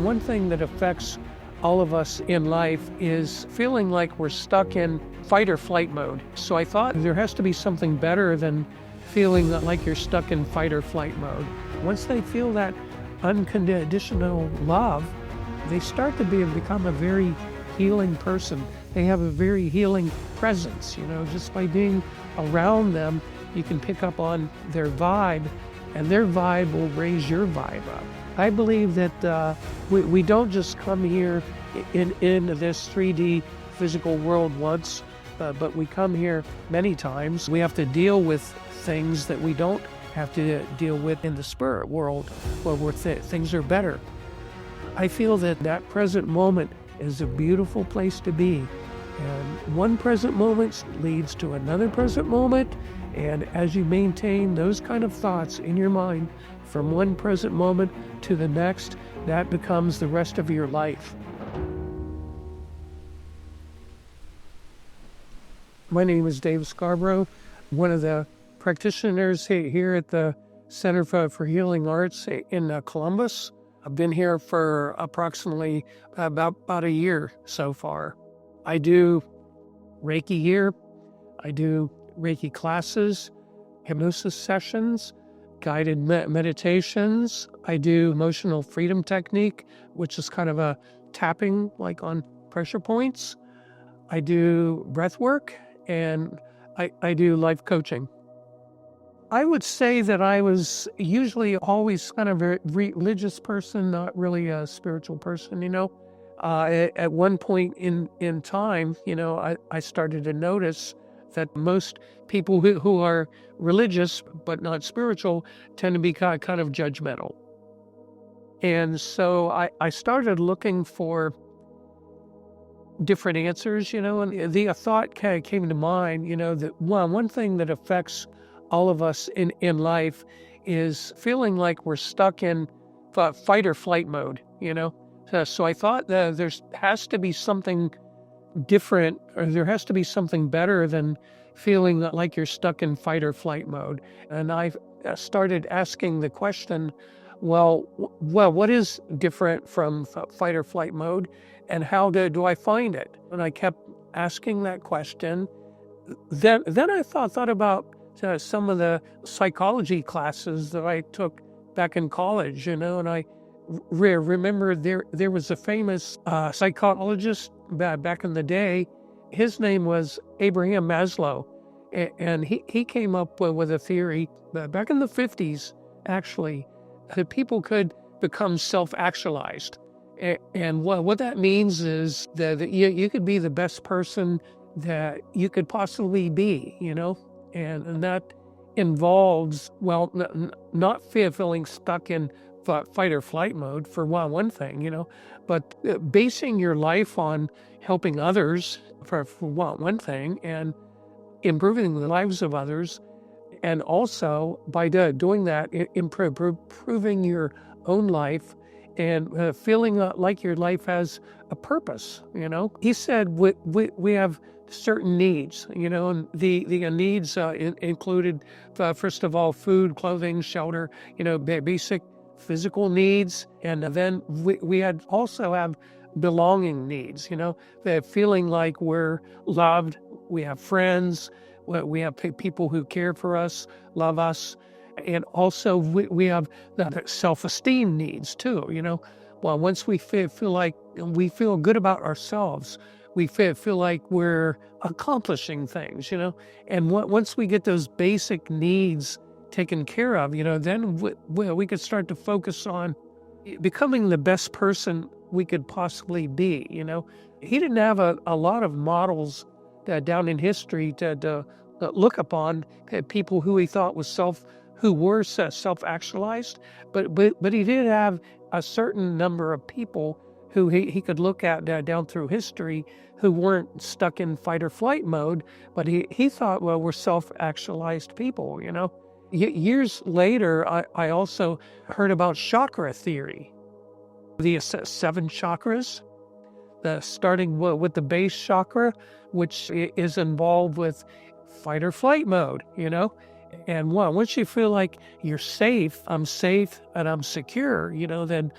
One thing that affects all of us in life is feeling like we're stuck in fight or flight mode. So I thought there has to be something better than feeling like you're stuck in fight or flight mode. Once they feel that unconditional love, they start to become a very healing person. They have a very healing presence, just by being around them, you can pick up on their vibe, and their vibe will raise your vibe up. I believe that we don't just come here in this 3D physical world once, but we come here many times. We have to deal with things that we don't have to deal with in the spirit world, where things are better. I feel that present moment is a beautiful place to be. And one present moment leads to another present moment. And as you maintain those kind of thoughts in your mind from one present moment to the next, that becomes the rest of your life. My name is Dave Scarbrough, one of the practitioners here at the Center for Healing Arts in Columbus. I've been here for approximately about a year so far. I do Reiki here. I do Reiki classes, hypnosis sessions, guided meditations. I do emotional freedom technique, which is kind of a tapping like on pressure points. I do breathwork, and I do life coaching. I would say that I was usually always kind of a religious person, not really a spiritual person, At one point in time, I started to notice that most people who are religious but not spiritual tend to be kind of judgmental. And so I started looking for different answers, and the thought kind of came to mind, that one thing that affects all of us in life is feeling like we're stuck in fight or flight mode, So I thought that there has to be something different, or there has to be something better than feeling like you're stuck in fight or flight mode. And I started asking the question, well, what is different from fight or flight mode, and how do I find it? And I kept asking that question. Then I thought about some of the psychology classes that I took back in college, and I remember there was a famous psychologist back in the day. His name was Abraham Maslow, and he came up with a theory back in the 50s, actually, that people could become self-actualized. And what that means is that you could be the best person that you could possibly be, and that involves, not feeling stuck in fight or flight mode for one thing, but basing your life on helping others for one thing, and improving the lives of others. And also by doing that, improving your own life and feeling like your life has a purpose, He said we have certain needs, and the needs included, first of all, food, clothing, shelter, basic physical needs. And then we had also have belonging needs, that feeling like we're loved, we have friends, we have people who care for us, love us. And also we have the self-esteem needs too, Well, once we feel like we feel good about ourselves, we feel like we're accomplishing things, And once we get those basic needs taken care of, then we could start to focus on becoming the best person we could possibly be, He didn't have a lot of models down in history to look upon, people who he thought who were self-actualized, but he did have a certain number of people who he could look at down through history who weren't stuck in fight or flight mode, but he thought, we're self-actualized people, Years later, I also heard about chakra theory, the 7 chakras, starting with the base chakra, which is involved with fight or flight mode, And once you feel like you're safe, I'm safe and I'm secure, then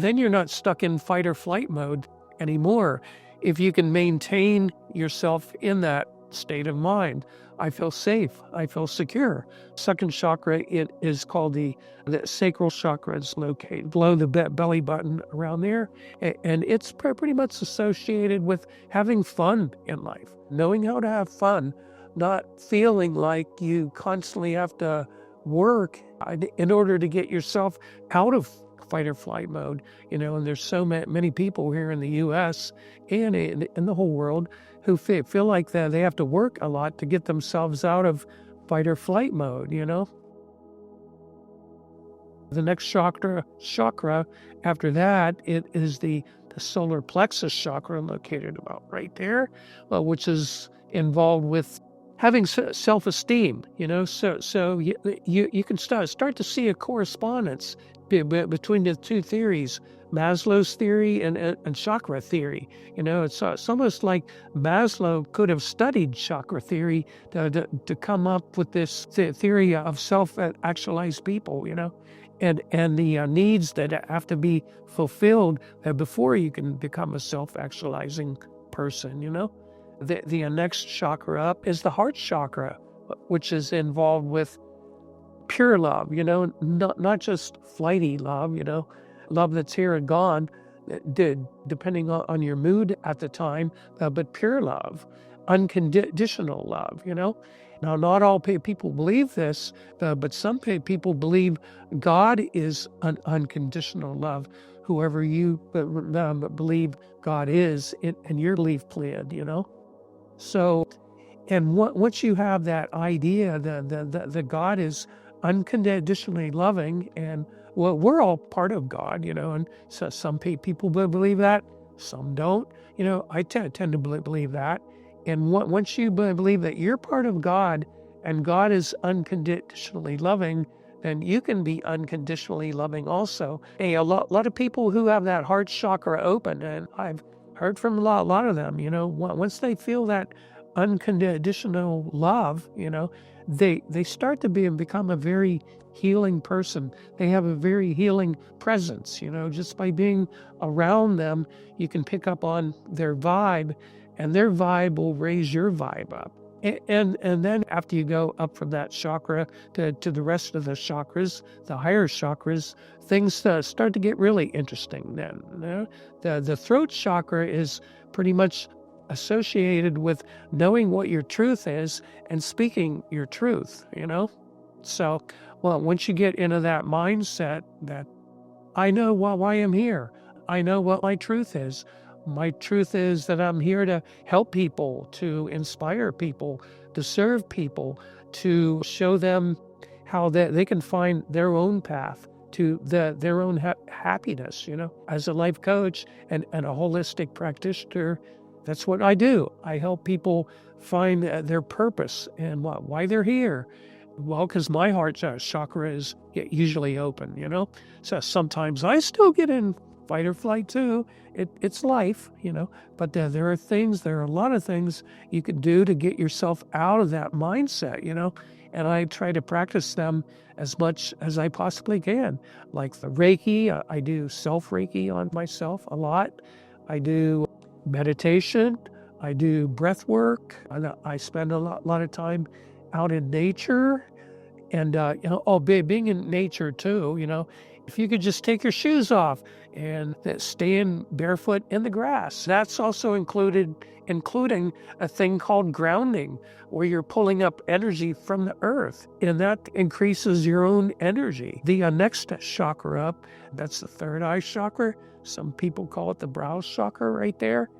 then you're not stuck in fight or flight mode anymore. If you can maintain yourself in that state of mind, I feel safe, I feel secure. Second chakra, it is called the sacral chakra. It's located below the belly button around there. And it's pretty much associated with having fun in life, knowing how to have fun, not feeling like you constantly have to work in order to get yourself out of fight or flight mode, and there's so many people here in the U.S. and in the whole world who feel like that they have to work a lot to get themselves out of fight or flight mode, The next chakra after that, it is the solar plexus chakra, located about right there, which is involved with having self-esteem, so you can start to see a correspondence between the two theories, Maslow's theory and chakra theory. It's almost like Maslow could have studied chakra theory to come up with this theory of self-actualized people, and the needs that have to be fulfilled before you can become a self-actualizing person, The next chakra up is the heart chakra, which is involved with pure love, not just flighty love, love that's here and gone, depending on your mood at the time, but pure love, unconditional love, Now, not all people believe this, but some people believe God is an unconditional love, whoever you believe God is in your belief plan, So, and once you have that idea that God is unconditionally loving, and we're all part of God, and so some people believe that, some don't. I tend to believe that. And once you believe that you're part of God and God is unconditionally loving, then you can be unconditionally loving also. A lot of people who have that heart chakra open, and I've heard from a lot of them, once they feel that unconditional love, they start to become a very healing person. They have a very healing presence, just by being around them, you can pick up on their vibe, and their vibe will raise your vibe up. And then after you go up from that chakra to the rest of the chakras, the higher chakras, things start to get really interesting then. The throat chakra is pretty much associated with knowing what your truth is and speaking your truth, So, once you get into that mindset that I know why I'm here, I know what my truth is. My truth is that I'm here to help people, to inspire people, to serve people, to show them how they can find their own path to their own happiness, As a life coach and a holistic practitioner, that's what I do. I help people find their purpose and why they're here. Well, because my heart chakra is usually open, So sometimes I still get in fight or flight too. It's life, but there are a lot of things you can do to get yourself out of that mindset, and I try to practice them as much as I possibly can. Like the Reiki, I do self-Reiki on myself a lot. I do meditation, I do breathwork, I spend a lot of time out in nature, and being in nature too, if you could just take your shoes off and stand barefoot in the grass. That's also including a thing called grounding, where you're pulling up energy from the earth, and that increases your own energy. The next chakra up, that's the third eye chakra. Some people call it the brow chakra right there.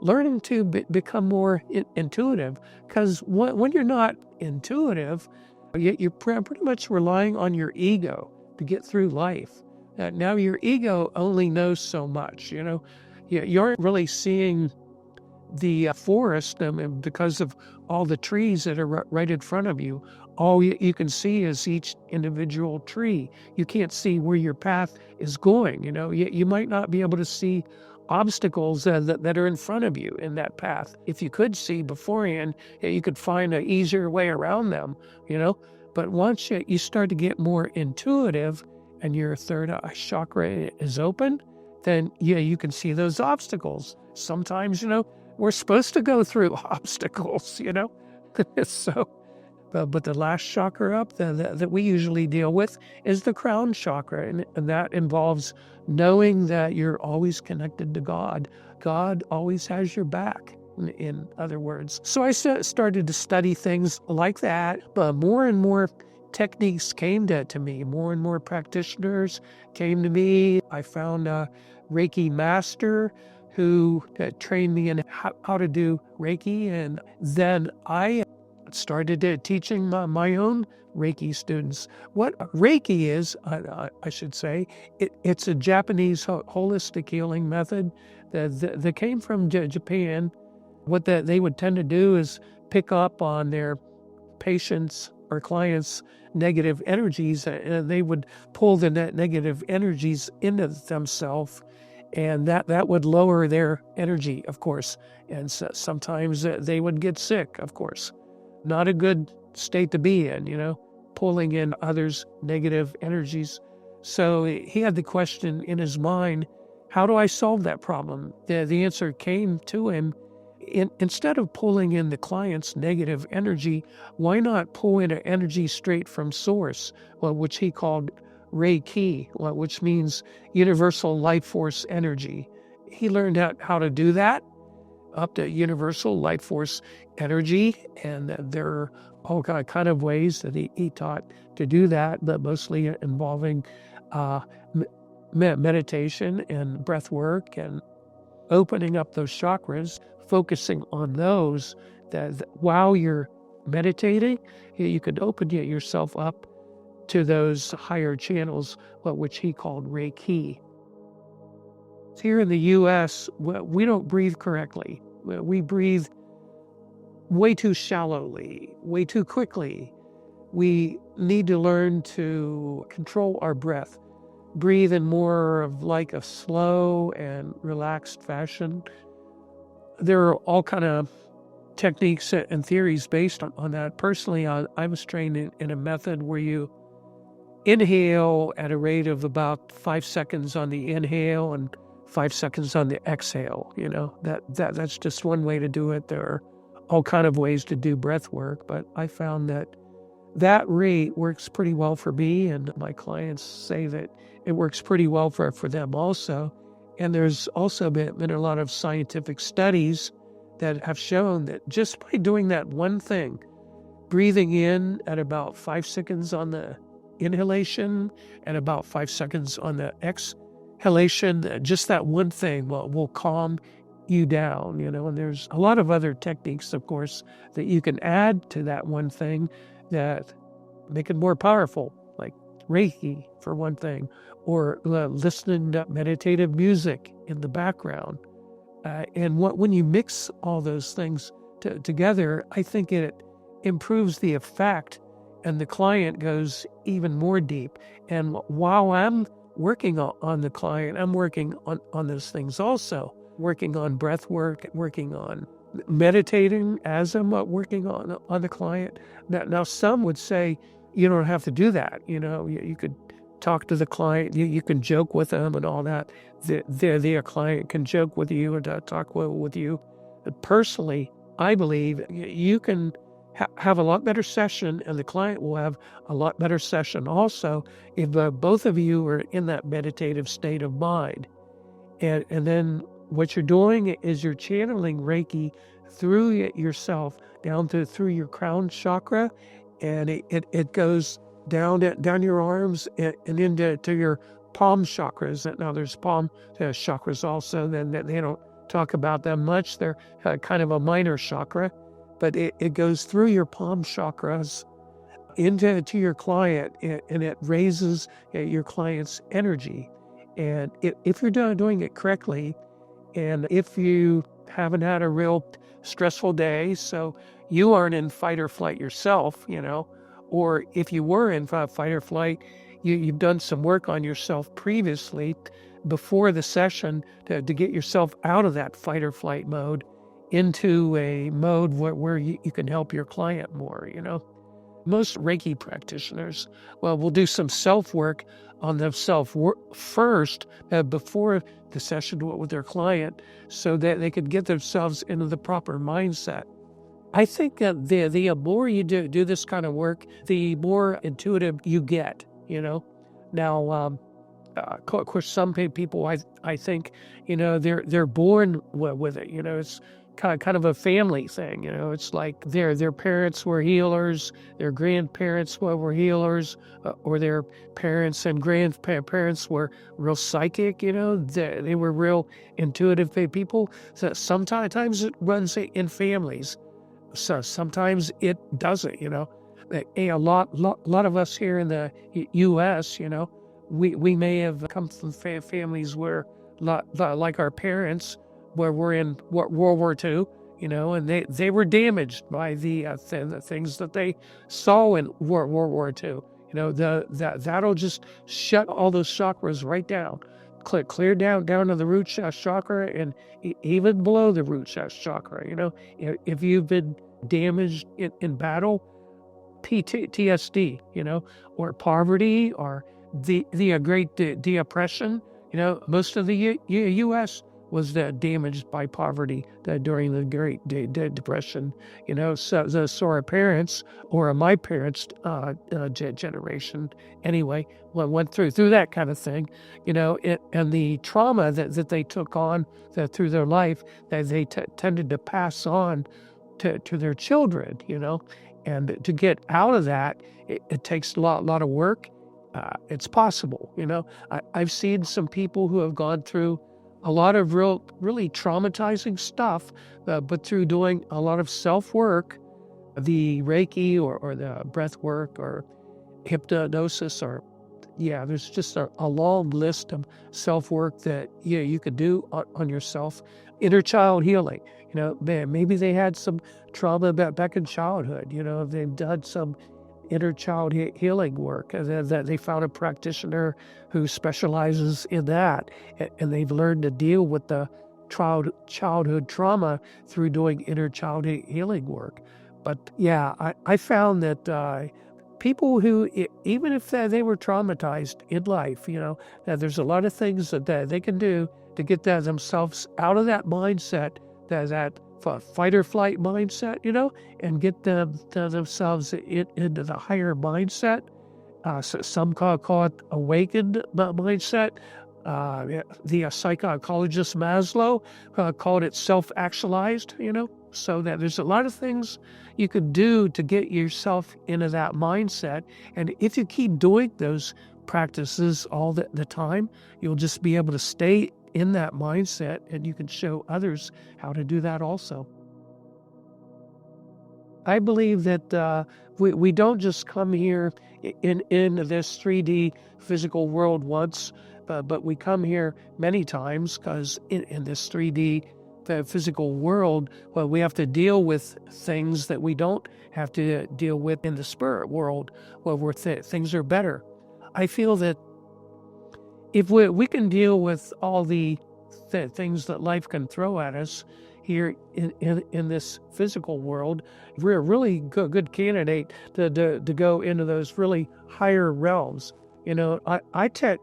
Learning to become more intuitive, because when you're not intuitive, you're pretty much relying on your ego to get through life. Now your ego only knows so much, you aren't really seeing the forest because of all the trees that are right in front of you. All you can see is each individual tree. You can't see where your path is going. You might not be able to see obstacles that are in front of you in that path. If you could see beforehand, you could find an easier way around them, But once you start to get more intuitive and your third eye chakra is open, then yeah, you can see those obstacles. Sometimes, we're supposed to go through obstacles, So, but the last chakra up that we usually deal with is the crown chakra. And that involves knowing that you're always connected to God. God always has your back, in other words. So I started to study things like that. But more and more techniques came to me. More and more practitioners came to me. I found a Reiki master who trained me in how to do Reiki. And then I started teaching my own Reiki students. What Reiki is, I should say, it's a Japanese holistic healing method that came from Japan. What they would tend to do is pick up on their patients' or clients' negative energies, and they would pull the negative energies into themselves, and that would lower their energy, of course. And sometimes they would get sick, of course. Not a good state to be in, pulling in others' negative energies. So he had the question in his mind, how do I solve that problem? The answer came to him. Instead of pulling in the client's negative energy, why not pull in an energy straight from source, which he called Reiki, which means Universal Light Force energy. He learned how to do that up to Universal Light Force energy, and there are all kind of ways that he taught to do that, but mostly involving meditation and breath work and opening up those chakras, focusing on those that while you're meditating, you could open yourself up to those higher channels, which he called Reiki. Here in the U.S., we don't breathe correctly. We breathe way too shallowly, way too quickly. We need to learn to control our breath, breathe in more of like a slow and relaxed fashion. There are all kind of techniques and theories based on that. Personally, I was trained in a method where you inhale at a rate of about 5 seconds on the inhale and 5 seconds on the exhale. That's just one way to do it. There are all kind of ways to do breath work, but I found that rate works pretty well for me, and my clients say that it works pretty well for them also. And there's also been a lot of scientific studies that have shown that just by doing that one thing, breathing in at about 5 seconds on the inhalation and about 5 seconds on the exhalation, just that one thing will calm you down, and there's a lot of other techniques, of course, that you can add to that one thing that make it more powerful, like Reiki for one thing, or listening to meditative music in the background. And when you mix all those things together, I think it improves the effect, and the client goes even more deep. And while I'm working on the client, I'm working on those things also, working on breath work, working on meditating as I'm working on the client. Now, some would say you don't have to do that. You could talk to the client, you can joke with them and all that. Their client can joke with you and talk with you. But personally, I believe you can have a lot better session, and the client will have a lot better session also if both of you are in that meditative state of mind. And then what you're doing is you're channeling Reiki through yourself down through your crown chakra, and it goes down your arms and into your palm chakras. Now there's palm chakras also, then they don't talk about them much. They're kind of a minor chakra, but it goes through your palm chakras into your client, and it raises your client's energy. And if you're doing it correctly, and if you haven't had a real stressful day, so you aren't in fight or flight yourself, or if you were in fight or flight, you've done some work on yourself previously before the session to get yourself out of that fight or flight mode into a mode where you can help your client more. Most Reiki practitioners, will do some self-work on themselves first before the session with their client, so that they could get themselves into the proper mindset. I think that the more you do this kind of work, the more intuitive you get, Now, of course, some people, I think, they're born with it. It's kind of a family thing. It's like their parents were healers, their grandparents were healers, or their parents and grandparents were real psychic. They were real intuitive people. So sometimes it runs in families. So sometimes it doesn't. A lot of us here in the U.S., we may have come from families where, like our parents, where we're in World War II, and they were damaged by the things that they saw in World War II. That'll just shut all those chakras right down, clear down to the root chakra, and even below the root chakra. If you've been damaged in battle, PTSD, or poverty, or the Great Depression. Most of the U.S. was damaged by poverty during the Great Depression. So our parents, or my parents' generation, anyway, went through that kind of thing. And the trauma that they took on through their life, that they tended to pass on to their children. And to get out of that, it takes a lot of work. It's possible. I've seen some people who have gone through a lot of really traumatizing stuff, but through doing a lot of self-work, the Reiki or the breathwork or hypnosis, there's just a long list of self-work that you could do on yourself. Inner child healing. Maybe they had some trauma back in childhood. They've done some inner child healing work, and that they found a practitioner who specializes in that, and they've learned to deal with the childhood trauma through doing inner child healing work. But I found that people who, even if they were traumatized in life, that there's a lot of things that they can do to get themselves out of that mindset, that fight or flight mindset, and get themselves into the higher mindset. So some call it awakened mindset. The psychologist Maslow called it self-actualized, so that there's a lot of things you could do to get yourself into that mindset. And if you keep doing those practices all the time, you'll just be able to stay in that mindset, and you can show others how to do that also. I believe that we don't just come here in this 3D physical world once, but we come here many times, because in this 3D physical world, we have to deal with things that we don't have to deal with in the spirit world, where things are better. I feel that if we can deal with all the things that life can throw at us here in this physical world, we're a really good candidate to go into those really higher realms. I tend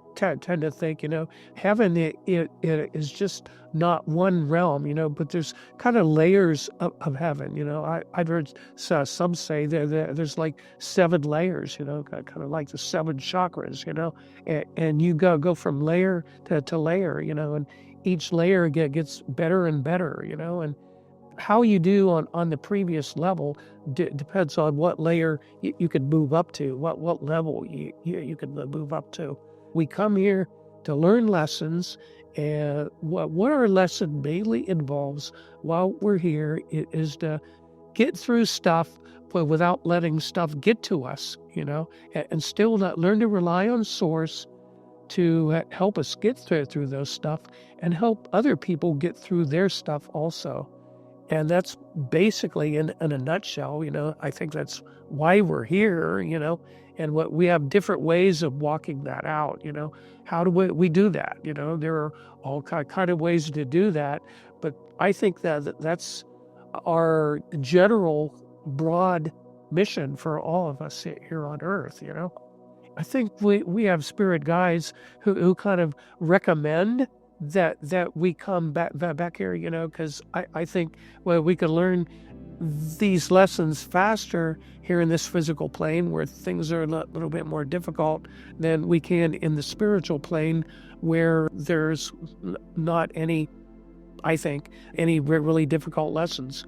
to think, heaven it is just not one realm, but there's kind of layers of heaven. I've heard some say there's like 7 layers, kind of like the 7 chakras, and you go from layer to layer, and each layer gets better and better, and how you do on the previous level depends on what layer you can move up to, what level you can move up to. We come here to learn lessons, and what our lesson mainly involves while we're here is to get through stuff, but without letting stuff get to us, and still not learn to rely on Source to help us get through those stuff, and help other people get through their stuff also. And that's basically, in a nutshell, I think that's why we're here, and what we have different ways of walking that out, How do we do that? There are all kind of ways to do that, but I think that's our general broad mission for all of us here on Earth, I think we have spirit guides who kind of recommend that we come back here, because I think, well, we could learn these lessons faster here in this physical plane where things are a little bit more difficult than we can in the spiritual plane where there's not any, I think, any really difficult lessons.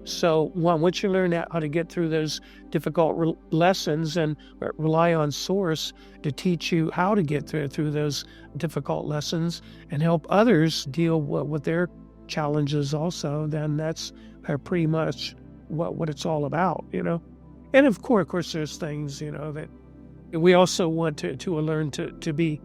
So once you learn how to get through those difficult lessons and rely on Source to teach you how to get through those difficult lessons and help others deal with their challenges also, then that's pretty much what it's all about, And of course, there's things, that we also want to learn to be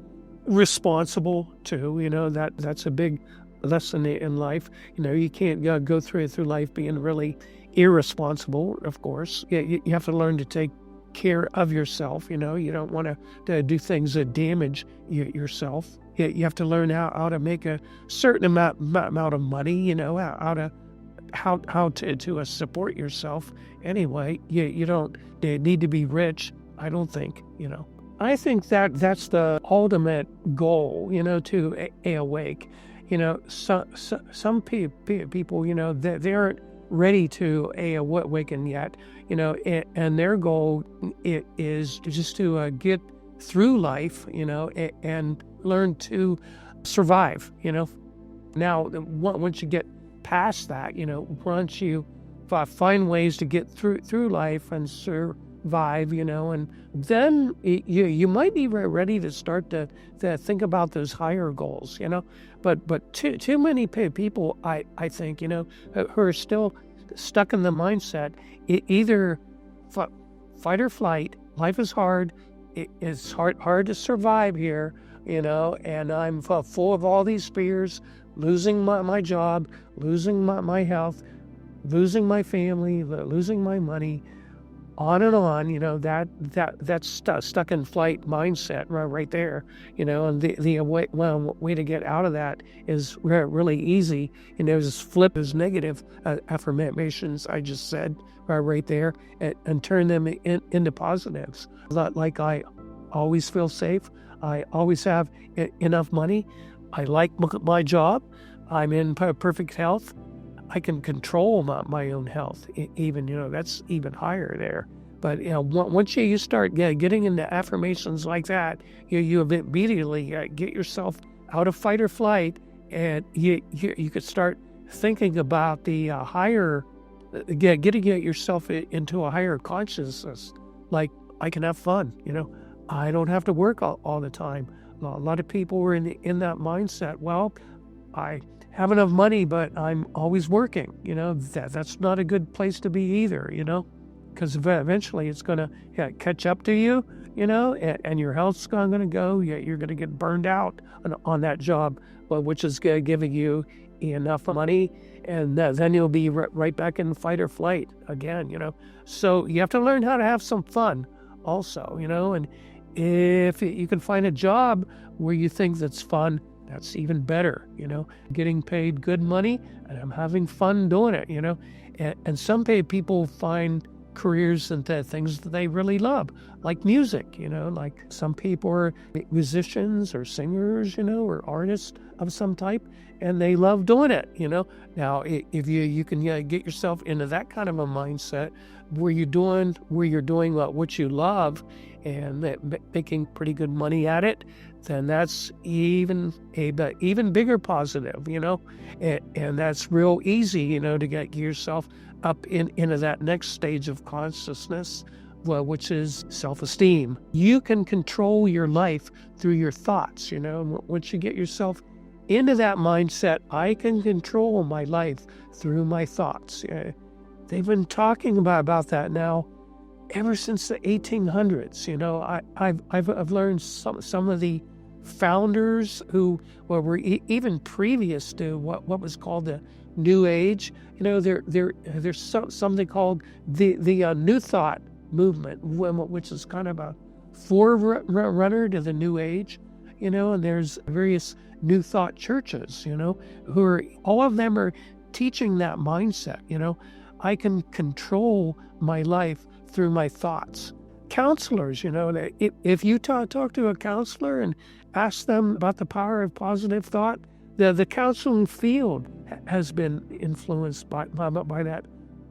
responsible too, that's a big lesson in life. You can't go through life being really irresponsible, of course. You have to learn to take care of yourself, you don't want to do things that damage yourself. You have to learn how to make a certain amount of money, how to support yourself anyway. You don't need to be rich, I don't think, I think that's the ultimate goal, to awake. Some people, they aren't ready to awaken yet, and their goal is just to get through life, and learn to survive, Now, once you get past that, once you find ways to get through life and survive, and then you might be ready to start to think about those higher goals, But too many people, I think, who are still stuck in the mindset, either fight or flight. Life is hard. It's hard to survive here, and I'm full of all these fears, losing my job, losing my health, losing my family, losing my money, on and on, that's stuck in flight mindset right there, and the way to get out of that is really easy, just flip those negative affirmations I just said right there and turn them into positives. Like, I always feel safe, I always have enough money, I like my job, I'm in perfect health, I can control my own health, even, that's even higher there. But, once you start getting into affirmations like that, you immediately get yourself out of fight or flight, and you could start thinking about the higher, getting yourself into a higher consciousness. Like, I can have fun, I don't have to work all the time. A lot of people were in that mindset. Well, I have enough money, but I'm always working, that's not a good place to be either, because eventually it's going to catch up to you, and your health's going to go. You're going to get burned out on that job, which is giving you enough money, and then you'll be right back in fight or flight again, So you have to learn how to have some fun also, and if you can find a job where you think that's fun, that's even better, getting paid good money, and I'm having fun doing it, and some people find careers and things that they really love, like music, like some people are musicians or singers, or artists of some type, and they love doing it, Now, if you can get yourself into that kind of a mindset where you're doing what you love and making pretty good money at it, then that's even bigger positive, and that's real easy, to get yourself up into that next stage of consciousness, which is self-esteem. You can control your life through your thoughts, once you get yourself into that mindset, I can control my life through my thoughts. They've been talking about that now ever since the 1800s. I've learned some of the founders who were even previous to what was called the New Age. There's something called the New Thought movement, which is kind of a forerunner to the New Age. And there's various New Thought churches, who are, all of them are teaching that mindset. I can control my life through my thoughts. counselors, that if you talk to a counselor and ask them about the power of positive thought, the counseling field has been influenced by that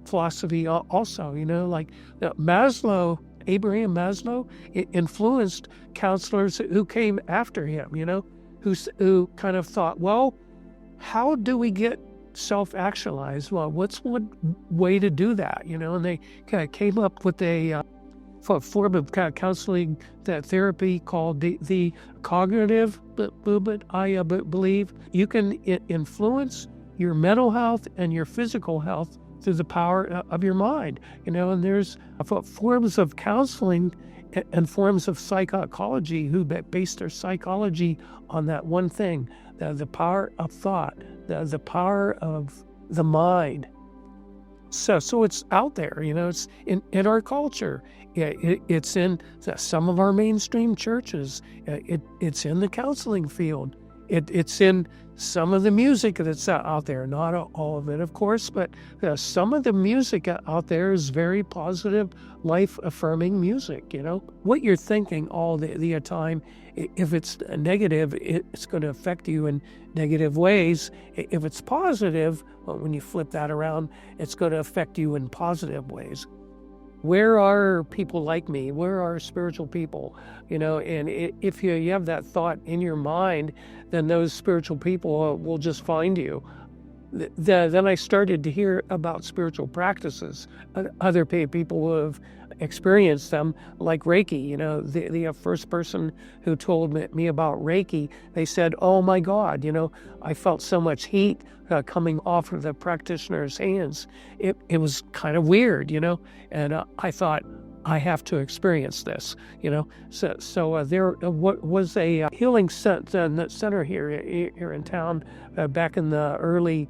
philosophy also, like Maslow, Abraham Maslow influenced counselors who came after him, who kind of thought, well, how do we get self-actualized? Well, what's one way to do that? And they kind of came up with a form of counseling, that therapy called the cognitive movement. I believe you can influence your mental health and your physical health through the power of your mind. And there's forms of counseling and forms of psychology who base their psychology on that one thing, the power of thought, the power of the mind. So it's out there, it's in our culture. It's in some of our mainstream churches. It's in the counseling field. It's in some of the music that's out there. Not all of it, of course, but some of the music out there is very positive, life-affirming music, What you're thinking all the time, if it's negative, it's going to affect you in negative ways. If it's positive, well, when you flip that around, it's going to affect you in positive ways. Where are people like me? Where are spiritual people? And if you have that thought in your mind, then those spiritual people will just find you. Then I started to hear about spiritual practices. Other people who have experienced them, like Reiki. The first person who told me about Reiki, they said, oh my God, I felt so much heat coming off of the practitioner's hands. It was kind of weird, and I thought, I have to experience this, So there was a healing center here in town back in the early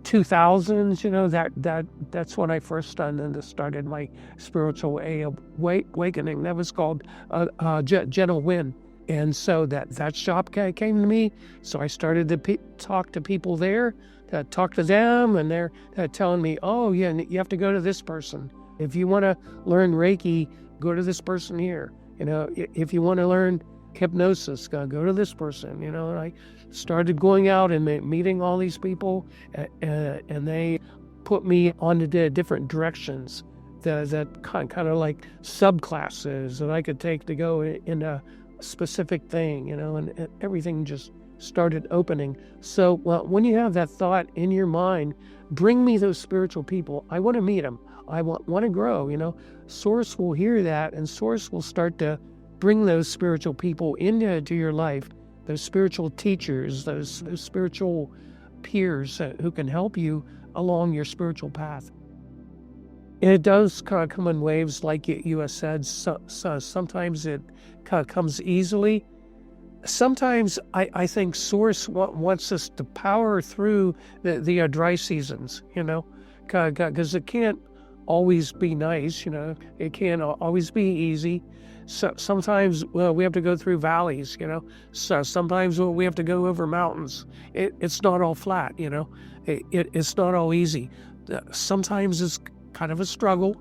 2000s. That's when I first started my spiritual awakening. That was called Gentle Wind. And so that shop came to me. So I started to talk to people there, talk to them, and they're telling me, oh yeah, you have to go to this person. If you want to learn Reiki, go to this person here. If you want to learn hypnosis, go to this person. And I started going out and meeting all these people, and they put me on the different directions that kind of like subclasses that I could take to go in a specific thing, and everything just started opening. So when you have that thought in your mind, bring me those spiritual people. I want to meet them. I want to grow. Source will hear that, and Source will start to bring those spiritual people into your life, those spiritual teachers, those spiritual peers who can help you along your spiritual path. And it does kind of come in waves, like you have said. So sometimes it kind of comes easily. Sometimes I think Source wants us to power through the dry seasons, because it can't always be nice, it can't always be easy. So sometimes we have to go through valleys, so sometimes we have to go over mountains. It's not all flat, it's not all easy. Sometimes it's kind of a struggle,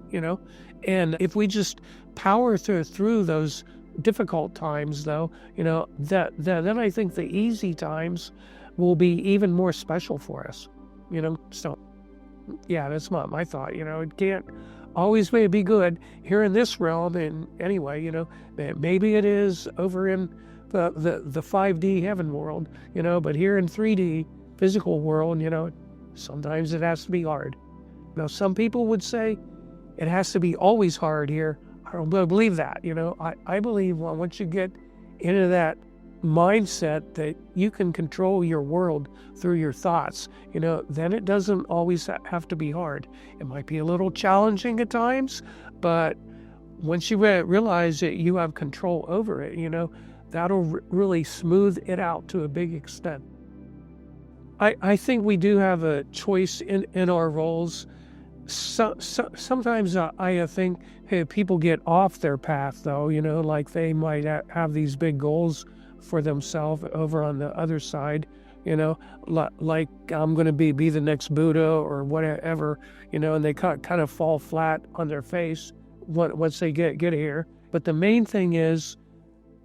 and if we just power through those difficult times, though, then I think the easy times will be even more special for us, so yeah, that's my thought. It can't always be good here in this realm. And anyway, maybe it is over in the 5D heaven world, but here in 3D physical world, sometimes it has to be hard. Now, some people would say it has to be always hard here. I don't believe that. I believe once you get into that mindset that you can control your world through your thoughts, then it doesn't always have to be hard. It might be a little challenging at times, but once you realize that you have control over it, that'll really smooth it out to a big extent. I think we do have a choice in our roles. Sometimes I think people get off their path, though, like they might have these big goals for themselves over on the other side, like I'm going to be the next Buddha or whatever, and they kind of fall flat on their face once they get here, But the main thing is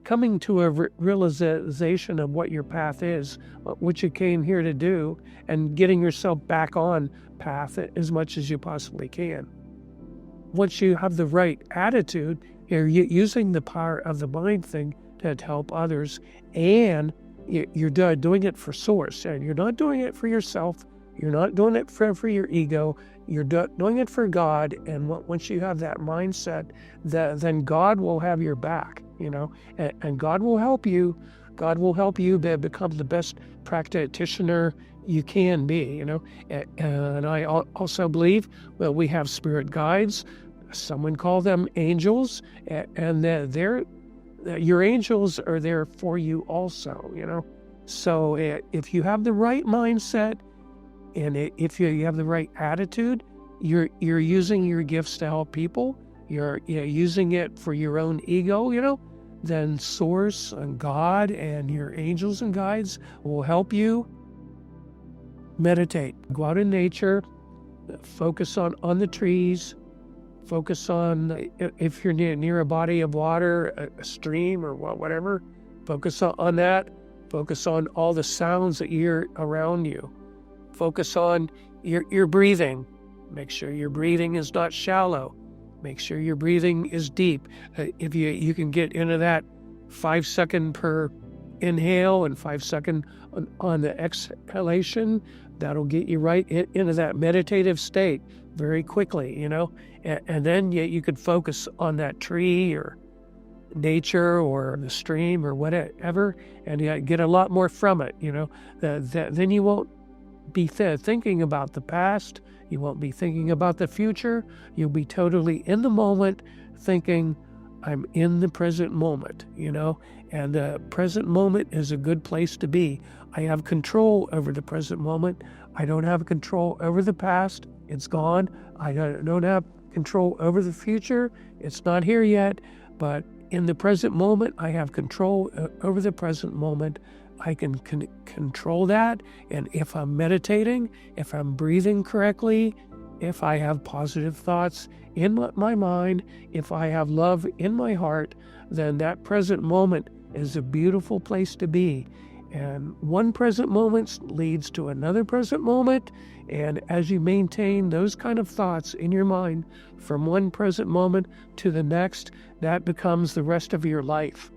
coming to a realization of what your path is, what you came here to do, and getting yourself back on path as much as you possibly can. Once you have the right attitude, you're using the power of the mind thing to help others, and you're doing it for source. And you're not doing it for yourself. You're not doing it for your ego. You're doing it for God. And once you have that mindset, then God will have your back, and God will help you. God will help you become the best practitioner you can be, And I also believe, well, we have spirit guides. Someone call them angels, and your angels are there for you also, So if you have the right mindset, and if you have the right attitude, you're using your gifts to help people, you're using it for your own ego, then Source and God and your angels and guides will help you meditate. Go out in nature, focus on the trees, focus on, if you're near a body of water, a stream or whatever, focus on that. Focus on all the sounds that hear around you. Focus on your breathing. Make sure your breathing is not shallow. Make sure your breathing is deep. If you can get into that 5 second per inhale and 5 second on the exhalation, that'll get you right into that meditative state very quickly, and then you could focus on that tree or nature or the stream or whatever, and you get a lot more from it, then you won't be thinking about the past. You won't be thinking about the future. You'll be totally in the moment, thinking, I'm in the present moment, and the present moment is a good place to be. I have control over the present moment. I don't have control over the past. It's gone. I don't have control over the future. It's not here yet, but in the present moment, I have control over the present moment. I can control that. And if I'm meditating, if I'm breathing correctly, if I have positive thoughts in my mind, if I have love in my heart, then that present moment is a beautiful place to be. And one present moment leads to another present moment. And as you maintain those kind of thoughts in your mind from one present moment to the next, that becomes the rest of your life.